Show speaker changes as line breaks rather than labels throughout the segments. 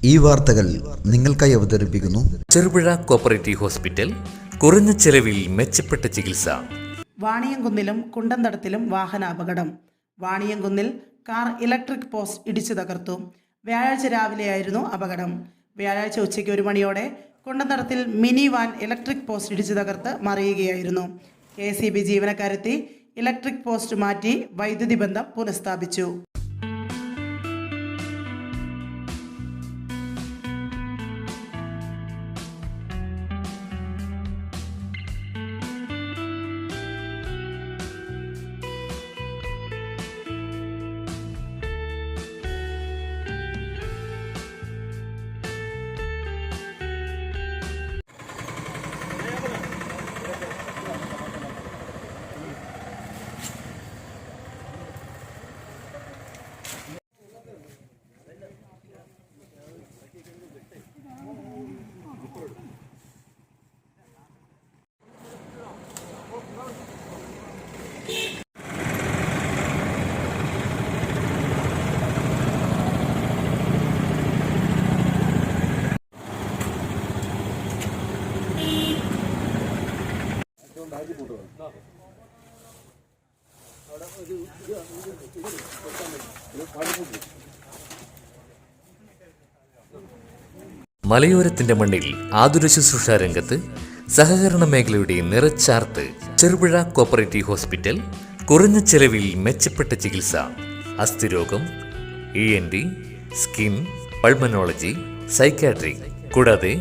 ഈ വാർത്തകൾ നിങ്ങൾക്കായി അവതരിപ്പിക്കുന്നു
ചെറുപുഴ കോപ്പറേറ്റീവ് ഹോസ്പിറ്റൽ. കുറഞ്ഞ ചെലവിൽ മെച്ചപ്പെട്ട ചികിത്സ.
വാണിയംകുന്നിലും കുണ്ടന്തടത്തിലും വാഹനാപകടം. വാണിയംകുന്നിൽ കാർ ഇലക്ട്രിക് പോസ്റ്റ് ഇടിച്ചു തകർത്തു. വ്യാഴാഴ്ച രാവിലെയായിരുന്നു അപകടം. വ്യാഴാഴ്ച ഉച്ചയ്ക്ക് 1 മണിയോടെ കുണ്ടന്തടത്തിൽ മിനി വാൻ ഇലക്ട്രിക് പോസ്റ്റ് ഇടിച്ചു തകർത്ത് മറിയുകയായിരുന്നു. KCB ജീവനക്കാരെത്തി ഇലക്ട്രിക് പോസ്റ്റ് മാറ്റി വൈദ്യുതി ബന്ധം പുനഃസ്ഥാപിച്ചു.
മലയോരത്തിന്റെ മണ്ണിൽ ആതുര ശുശ്രൂഷ രംഗത്ത് സഹകരണ മേഖലയുടെ നിറച്ചാർത്ത്. Cherupuzha cooperative hospital. കുറഞ്ഞ ചെലവിൽ മെച്ചപ്പെട്ട ചികിത്സ. അസ്ഥിരോഗം, ENT, സ്കിൻ, പൾമനോളജി, സൈക്കാട്രി കൂടാതെ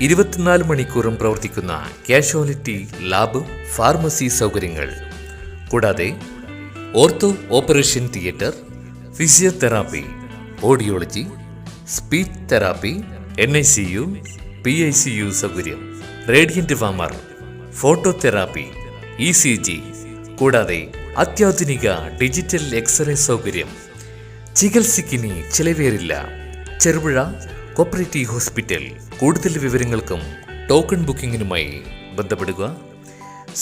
24 മണിക്കൂറും പ്രവർത്തിക്കുന്ന കാഷ്വാലിറ്റി ലാബ്, ഫാർമസി സൗകര്യങ്ങൾ കൂടാതെ ortho operation theatre, physiotherapy, audiology, speech therapy, NICU, PICU സൗകര്യം, റേഡിയന്റ് വാമർ, ഫോട്ടോതെറാപ്പി, ECG കൂടാതെ അത്യാധുനിക ഡിജിറ്റൽ എക്സ്റേ സൗകര്യം. ചികിത്സയ്ക്കിനി ചിലവേറില്ല. Cherupuzha cooperative hospital. കൂടുതൽ വിവരങ്ങൾക്കും ടോക്കൺ ബുക്കിങ്ങിനുമായി ബന്ധപ്പെടുക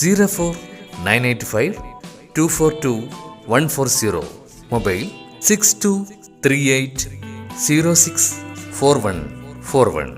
04985 242 140. മൊബൈൽ 6238 064141.